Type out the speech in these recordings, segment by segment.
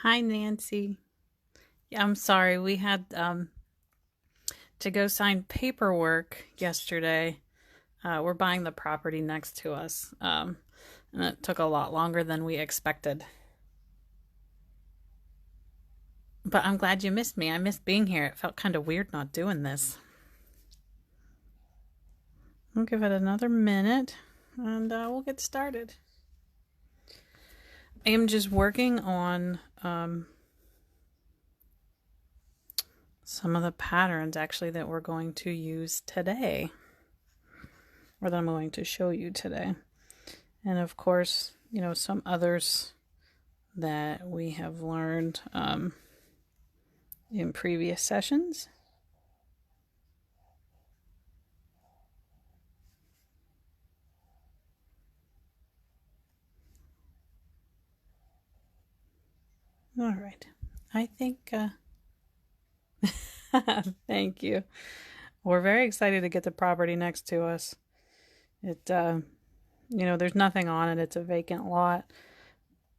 Hi, Nancy. Yeah, I'm sorry. We had to go sign paperwork yesterday. We're buying the property next to us, and it took a lot longer than we expected. But I'm glad you missed me. I missed being here. It felt kind of weird not doing this. We'll give it another minute, and we'll get started. I am just working on some of the patterns actually that we're going to use today, or that I'm going to show you today. And of course, some others that we have learned in previous sessions. All right. I think, thank you. We're very excited to get the property next to us. There's nothing on it. It's a vacant lot,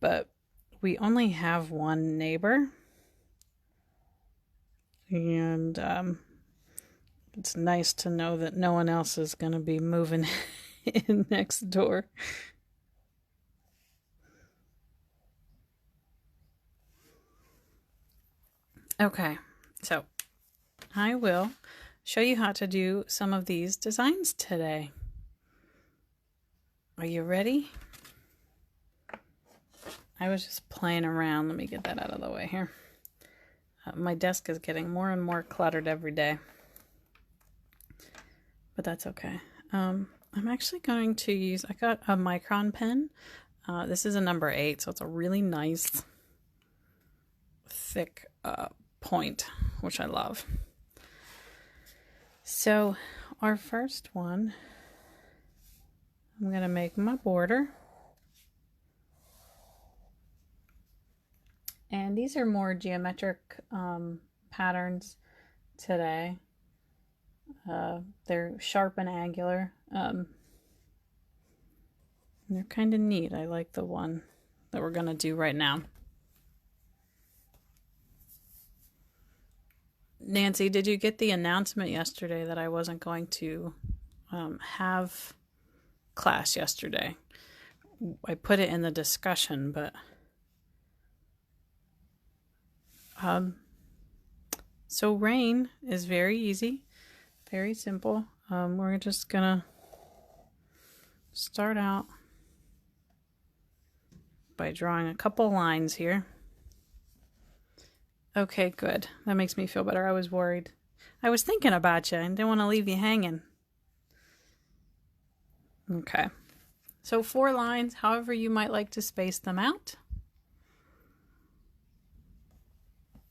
but we only have one neighbor. And it's nice to know that no one else is going to be moving in next door. Okay, so I will show you how to do some of these designs today. Are you ready? I was just playing around. Let me get that out of the way here. My desk is getting more and more cluttered every day, but that's okay. I'm actually going to use, I got a micron pen. This is a number 8, so it's a really nice, thick point, which I love. So our first one, I'm going to make my border. And these are more geometric patterns today. They're sharp and angular. They're kind of neat. I like the one that we're going to do right now. Nancy, did you get the announcement yesterday that I wasn't going to have class yesterday? I put it in the discussion, but so rain is very easy, very simple. We're just gonna start out by drawing a couple lines here. Okay, good. That makes me feel better. I was worried. I was thinking about you and didn't want to leave you hanging. Okay. So 4 lines, however you might like to space them out.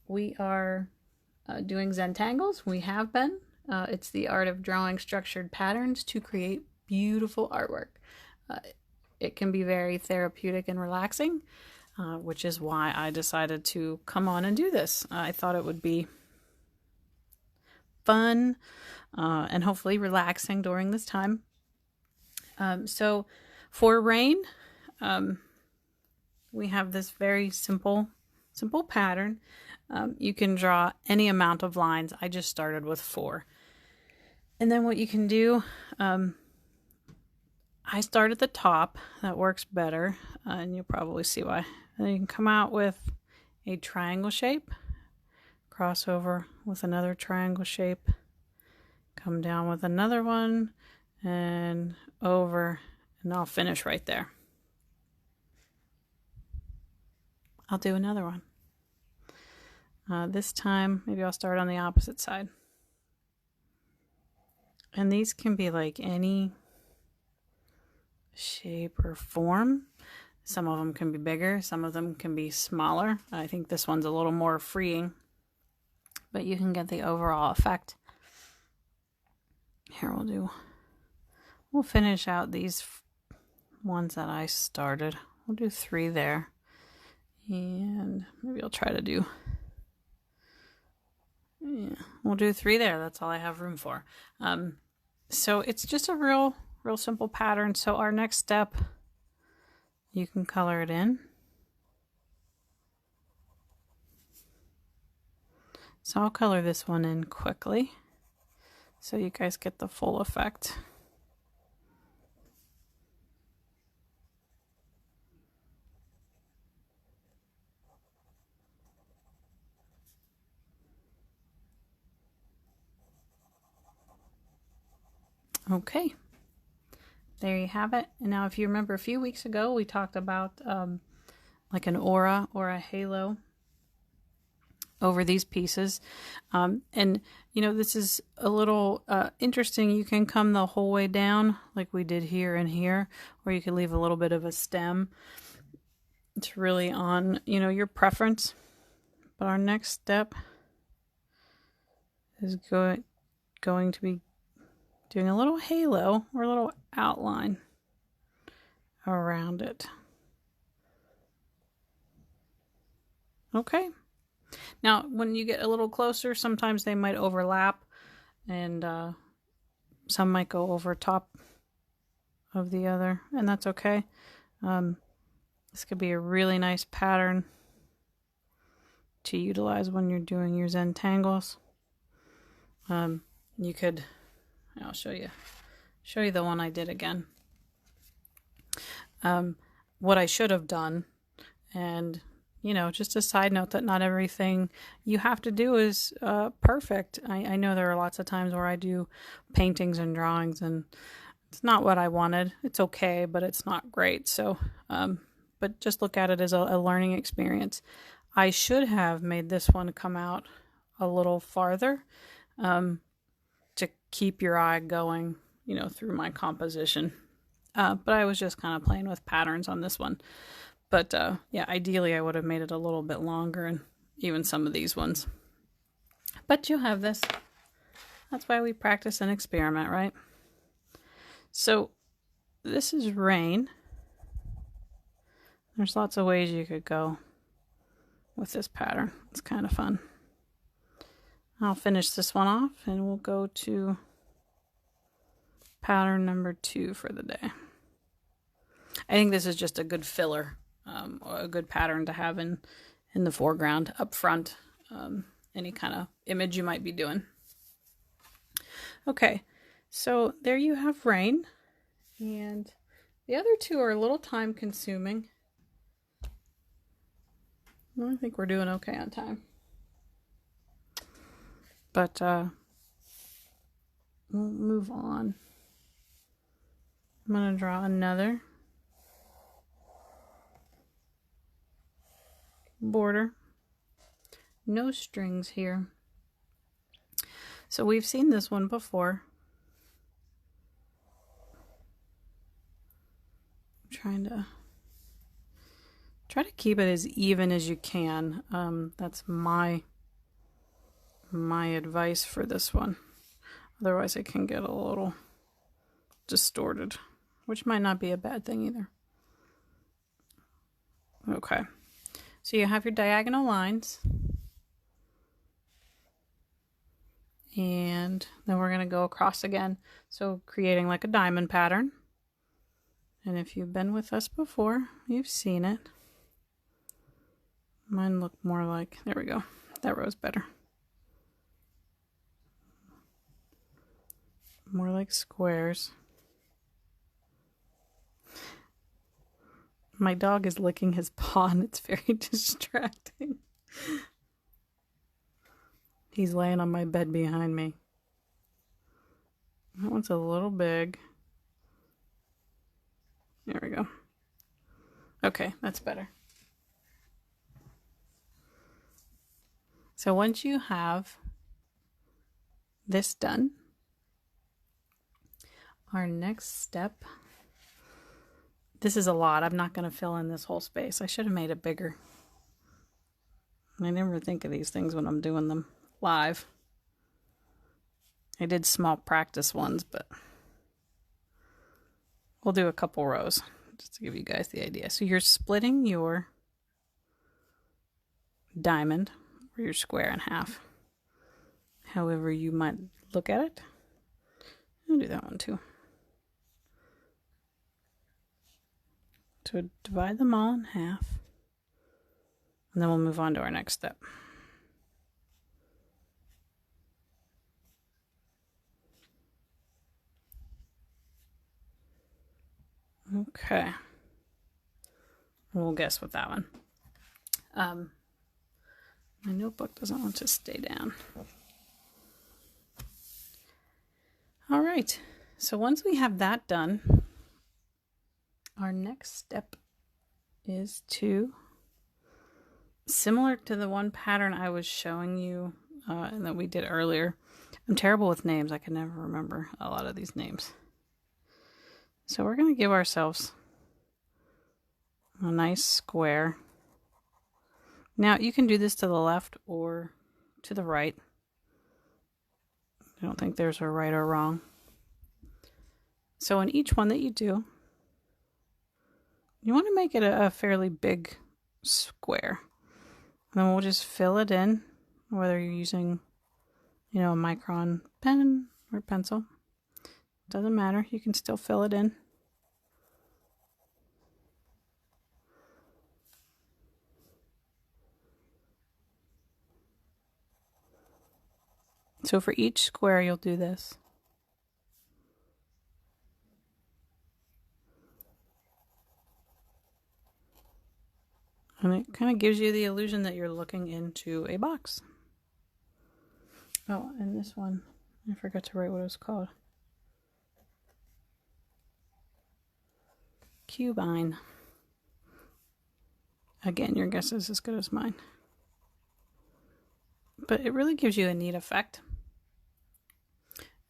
We are doing Zentangles. We have been. It's the art of drawing structured patterns to create beautiful artwork. It can be very therapeutic and relaxing, which is why I decided to come on and do this. I thought it would be fun and hopefully relaxing during this time. So for rain, we have this very simple pattern. You can draw any amount of lines. I just started with 4. And then what you can do, I start at the top. That works better, and you'll probably see why. Then you can come out with a triangle shape, cross over with another triangle shape, come down with another one, and over, and I'll finish right there. I'll do another one. This time, maybe I'll start on the opposite side. And these can be like any shape or form. Some of them can be bigger, some of them can be smaller. I think this one's a little more freeing, but you can get the overall effect. Here we'll finish out these ones that I started. We'll do 3 there. And maybe I'll try to do, we'll do 3 there. That's all I have room for. So it's just a real simple pattern. So our next step, you can color it in. So I'll color this one in quickly so you guys get the full effect. Okay, there you have it. And now if you remember a few weeks ago, we talked about like an aura or a halo over these pieces. And you know, this is a little interesting. You can come the whole way down like we did here and here, or you can leave a little bit of a stem. It's really on, you know, your preference. But our next step is going to be doing a little halo or a little outline around it. Okay. Now, when you get a little closer, sometimes they might overlap, and some might go over top of the other, and that's okay. This could be a really nice pattern to utilize when you're doing your Zentangles. You could, I'll show you the one I did again. What I should have done, and you know, just a side note that not everything you have to do is perfect. I know there are lots of times where I do paintings and drawings and it's not what I wanted. It's okay, but it's not great. So, but just look at it as a learning experience. I should have made this one come out a little farther to keep your eye going, you know, through my composition. But I was just kind of playing with patterns on this one. But yeah, ideally I would have made it a little bit longer, and even some of these ones. But you'll have this. That's why we practice and experiment, right? So this is rain. There's lots of ways you could go with this pattern. It's kind of fun. I'll finish this one off and we'll go to pattern number 2 for the day. I think this is just a good filler, or a good pattern to have in the foreground, up front, any kind of image you might be doing. Okay, so there you have rain, and the other two are a little time consuming. I think we're doing okay on time. But we'll move on. I'm going to draw another border. No strings here. So we've seen this one before. I'm try to keep it as even as you can. That's my advice for this one. Otherwise it can get a little distorted, which might not be a bad thing either. Okay, so you have your diagonal lines, and then we're going to go across again, so creating like a diamond pattern. And if you've been with us before, you've seen it. Mine look more like, there we go, that row's better. More like squares. My dog is licking his paw and it's very distracting. He's laying on my bed behind me. That one's a little big. There we go. Okay, that's better. So once you have this done, our next step, this is a lot. I'm not going to fill in this whole space. I should have made it bigger. I never think of these things when I'm doing them live. I did small practice ones, but we'll do a couple rows just to give you guys the idea. So you're splitting your diamond or your square in half. However you might look at it. I'll do that one too. So divide them all in half. And then we'll move on to our next step. Okay. We'll guess with that one. My notebook doesn't want to stay down. All right. So once we have that done, our next step is to, similar to the one pattern I was showing you and that we did earlier. I'm terrible with names. I can never remember a lot of these names. So we're going to give ourselves a nice square. Now you can do this to the left or to the right. I don't think there's a right or wrong. So in each one that you do, you want to make it a fairly big square. And then we'll just fill it in, whether you're using, a micron pen or pencil. Doesn't matter, you can still fill it in. So for each square, you'll do this. And it kind of gives you the illusion that you're looking into a box. Oh, and this one, I forgot to write what it was called. Cubine. Again, your guess is as good as mine. But it really gives you a neat effect.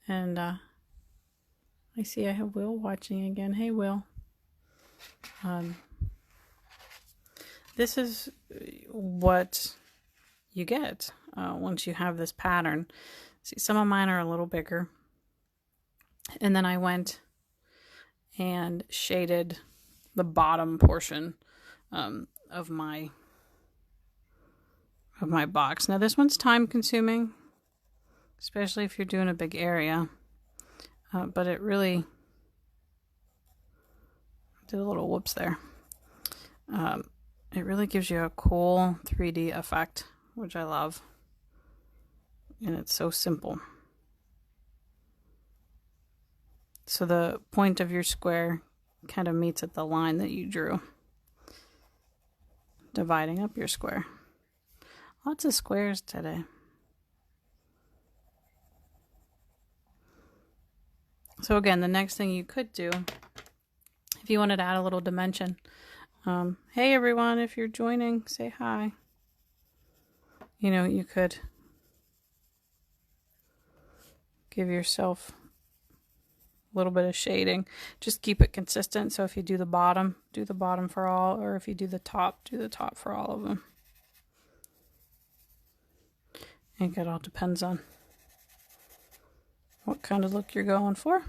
And I see I have Will watching again. Hey, Will. This is what you get once you have this pattern. See, some of mine are a little bigger. And then I went and shaded the bottom portion of my box. Now this one's time consuming, especially if you're doing a big area. But it really did a little whoops there. It really gives you a cool 3D effect, which I love. And it's so simple. So the point of your square kind of meets at the line that you drew, dividing up your square. Lots of squares today. So again, the next thing you could do, if you wanted to add a little dimension, hey everyone, if you're joining, say hi. You could give yourself a little bit of shading. Just keep it consistent. So if you do the bottom for all, or if you do the top for all of them. I think it all depends on what kind of look you're going for.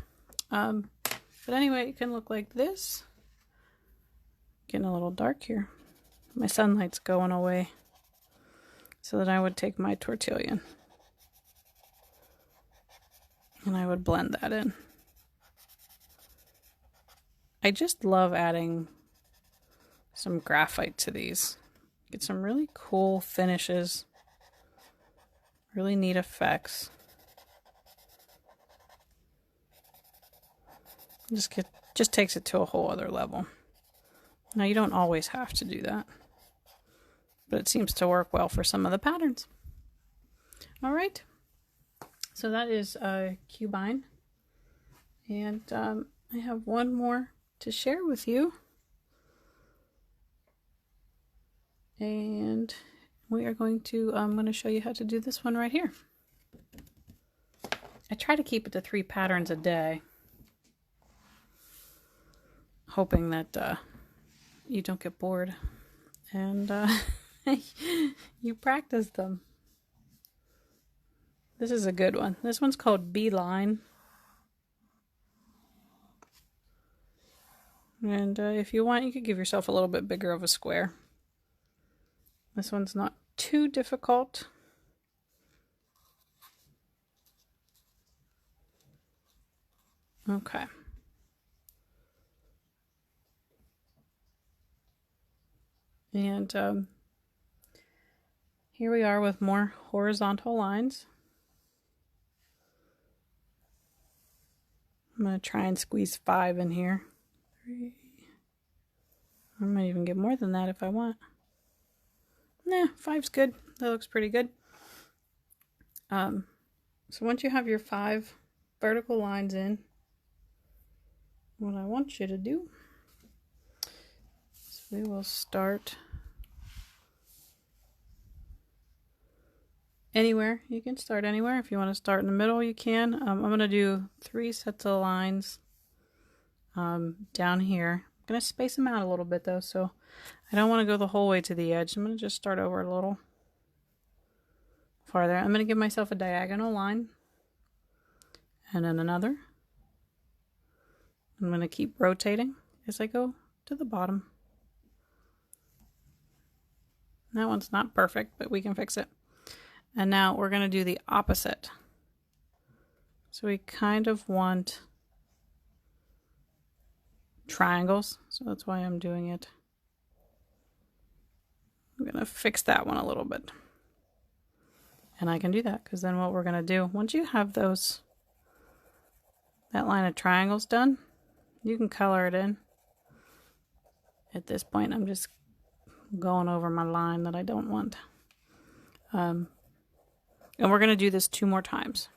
But anyway, it can look like this. Getting a little dark here. My sunlight's going away. So then I would take my tortillon and I would blend that in. I just love adding some graphite to these. Get some really cool finishes. Really neat effects. Just takes it to a whole other level. Now you don't always have to do that, but it seems to work well for some of the patterns. All right, so that is Cubine, and I have one more to share with you, and we are going to, I'm going to show you how to do this one right here. I try to keep it to 3 patterns a day, hoping that you don't get bored and you practice them. This is a good one. This one's called Beeline. And if you want, you could give yourself a little bit bigger of a square. This one's not too difficult. Okay. And here we are with more horizontal lines. I'm going to try and squeeze 5 in here. 3, I might even get more than that if I want. Nah, 5's good. That looks pretty good. So once you have your 5 vertical lines in, what I want you to do is we will start anywhere. You can start anywhere. If you want to start in the middle, you can. I'm going to do 3 sets of lines down here. I'm going to space them out a little bit though, so I don't want to go the whole way to the edge. I'm going to just start over a little farther. I'm going to give myself a diagonal line and then another. I'm going to keep rotating as I go to the bottom. That one's not perfect, but we can fix it. And now we're going to do the opposite. So we kind of want triangles, so that's why I'm doing it. I'm going to fix that one a little bit. And I can do that because then what we're going to do, once you have that line of triangles done, you can color it in. At this point, I'm just going over my line that I don't want. And we're going to do this 2 more times,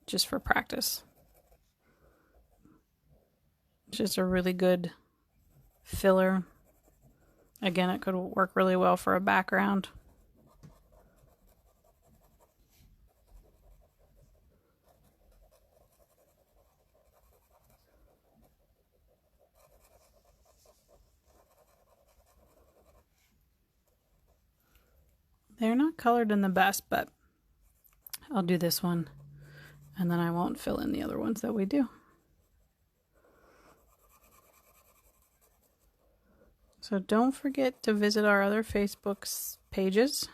just for practice. It's just a really good filler. Again, it could work really well for a background. They're not colored in the best, but I'll do this one and then I won't fill in the other ones that we do. So don't forget to visit our other Facebook pages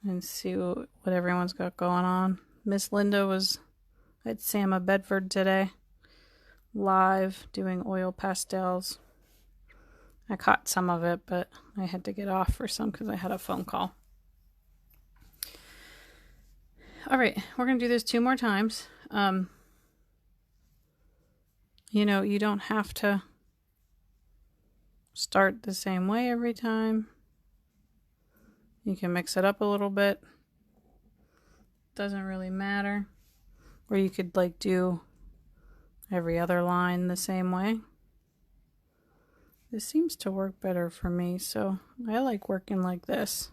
and see what everyone's got going on. Miss Linda was at Sama Bedford today, live doing oil pastels. I caught some of it, but I had to get off for some because I had a phone call. All right, we're going to do this 2 more times. You know, you don't have to start the same way every time. You can mix it up a little bit. Doesn't really matter. Or you could like do every other line the same way. This seems to work better for me, so I like working like this.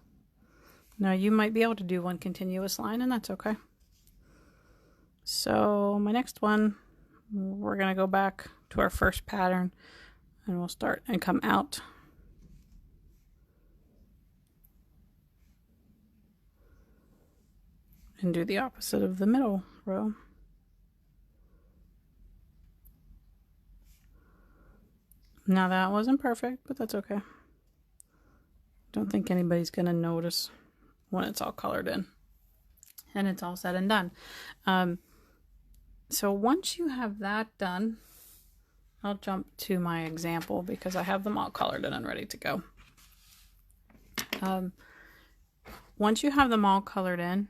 Now you might be able to do one continuous line, and that's okay. So my next one, we're going to go back to our first pattern, and we'll start and come out. And do the opposite of the middle row. Now that wasn't perfect, but that's okay. Don't think anybody's going to notice when it's all colored in and it's all said and done. So once you have that done, I'll jump to my example because I have them all colored in and ready to go. Once you have them all colored in,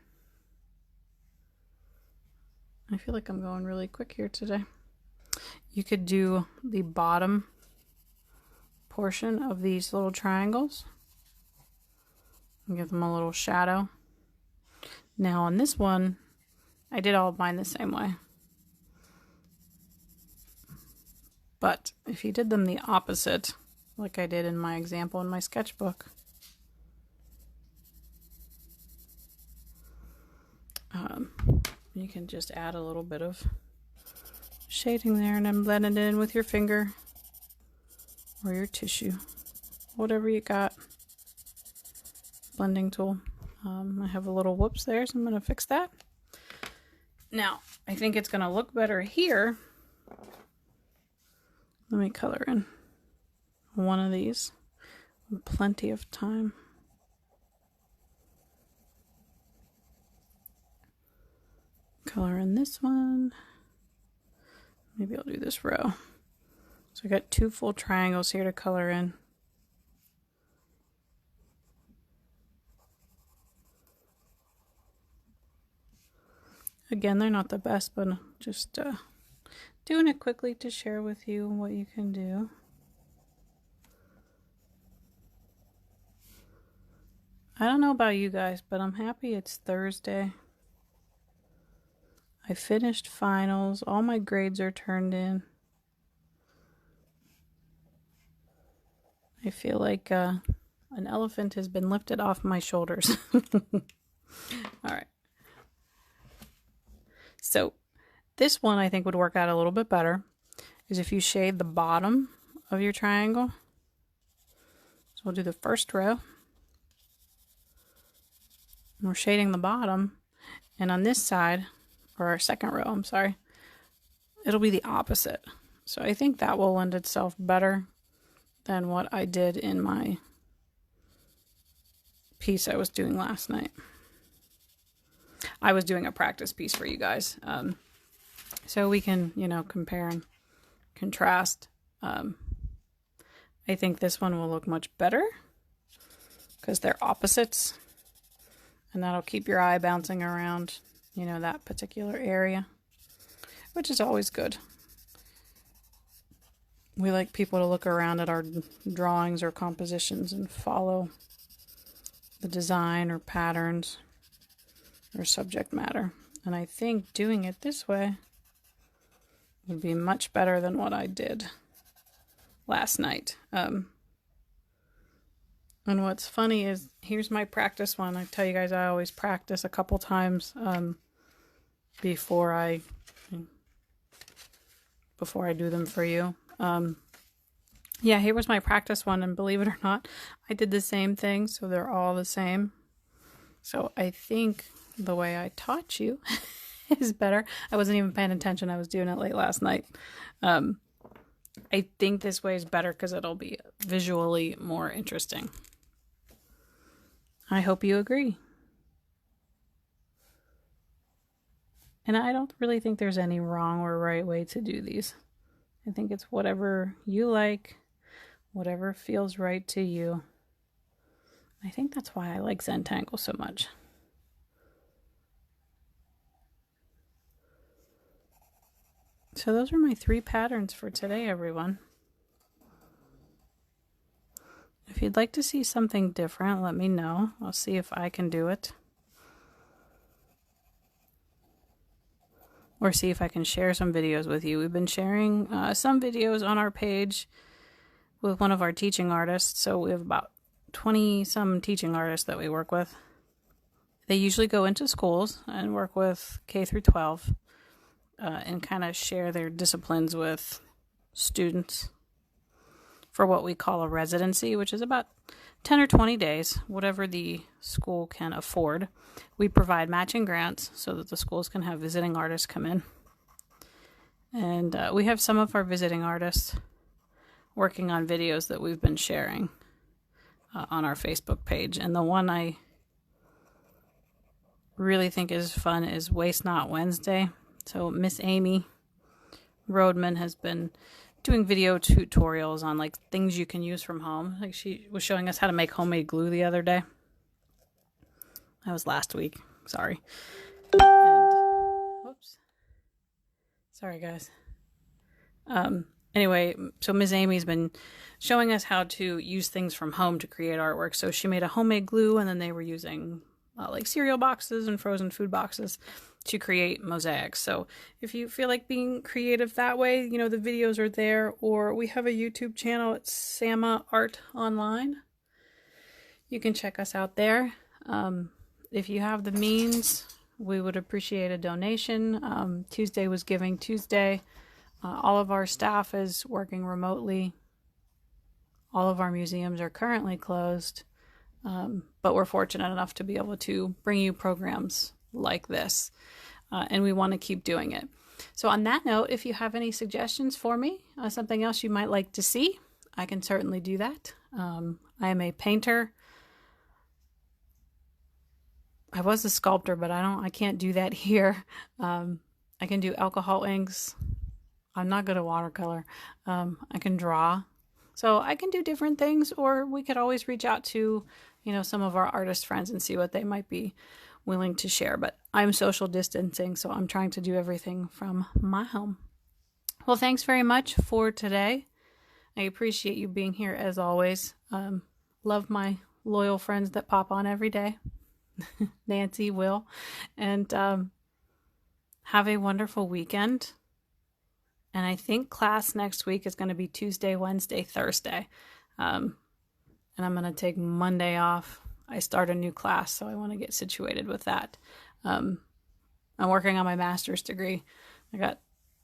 I feel like I'm going really quick here today. You could do the bottom portion of these little triangles and give them a little shadow. Now on this one, I did all of mine the same way. But if you did them the opposite, like I did in my example in my sketchbook, you can just add a little bit of shading there and then blend it in with your finger or your tissue, whatever you got. Blending tool. I have a little whoops there, so I'm going to fix that. Now, I think it's going to look better here. Let me color in one of these. Plenty of time. Color in this one. Maybe I'll do this row. So I got 2 full triangles here to color in. Again, they're not the best, but just doing it quickly to share with you what you can do. I don't know about you guys, but I'm happy it's Thursday. I finished finals. All my grades are turned in. I feel like an elephant has been lifted off my shoulders. All right. So this one I think would work out a little bit better is if you shade the bottom of your triangle. So we'll do the first row. And we're shading the bottom. And on this side, or our second row, I'm sorry, it'll be the opposite. So I think that will lend itself better than what I did in my piece I was doing last night. I was doing a practice piece for you guys. So we can, compare and contrast. I think this one will look much better because they're opposites. And that'll keep your eye bouncing around, that particular area, which is always good. We like people to look around at our drawings or compositions and follow the design or patterns or subject matter. And I think doing it this way would be much better than what I did last night. And what's funny is, here's my practice one. I tell you guys I always practice a couple times before I do them for you. Yeah, here was my practice one, and believe it or not, I did the same thing, so they're all the same. So I think the way I taught you is better. I wasn't even paying attention. I was doing it late last night. I think this way is better because it'll be visually more interesting. I hope you agree. And I don't really think there's any wrong or right way to do these. I think it's whatever you like, whatever feels right to you. I think that's why I like Zentangle so much. So those are my 3 patterns for today, everyone. If you'd like to see something different, let me know. I'll see if I can do it. Or see if I can share some videos with you. We've been sharing some videos on our page with one of our teaching artists. So we have about 20-some teaching artists that we work with. They usually go into schools and work with K through 12 and kind of share their disciplines with students for what we call a residency, which is about 10 or 20 days, whatever the school can afford. We provide matching grants so that the schools can have visiting artists come in. And we have some of our visiting artists working on videos that we've been sharing on our Facebook page. And the one I really think is fun is Waste Not Wednesday. So Miss Amy Rodman has been doing video tutorials on like things you can use from home. Like she was showing us how to make homemade glue the other day. That was last week. Sorry. And, whoops. Sorry, guys. Anyway, so Ms. Amy's been showing us how to use things from home to create artwork. So she made a homemade glue, and then they were using like cereal boxes and frozen food boxes to create mosaics. So if you feel like being creative that way, the videos are there, or we have a YouTube channel. It's Sama Art Online. You can check us out there. If you have the means, we would appreciate a donation. Tuesday was Giving Tuesday. All of our staff is working remotely. All of our museums are currently closed. But we're fortunate enough to be able to bring you programs like this. And we want to keep doing it. So on that note, if you have any suggestions for me, something else you might like to see, I can certainly do that. I am a painter. I was a sculptor, but I can't do that here. I can do alcohol inks. I'm not good at watercolor. I can draw. So I can do different things, or we could always reach out to, some of our artist friends and see what they might be willing to share. But I'm social distancing, so I'm trying to do everything from my home. Well, thanks very much for today. I appreciate you being here as always. Love my loyal friends that pop on every day. Nancy, Will, and have a wonderful weekend. And I think class next week is going to be Tuesday, Wednesday, Thursday. And I'm going to take Monday off. I start a new class, so I want to get situated with that. I'm working on my master's degree. I got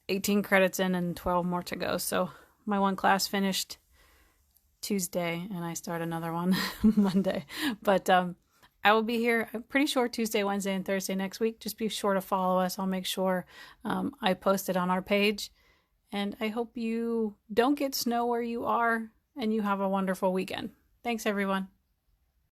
18 credits in and 12 more to go. So my one class finished Tuesday, and I start another one Monday. But I will be here, I'm pretty sure, Tuesday, Wednesday, and Thursday next week. Just be sure to follow us. I'll make sure I post it on our page. And I hope you don't get snow where you are and you have a wonderful weekend. Thanks, everyone.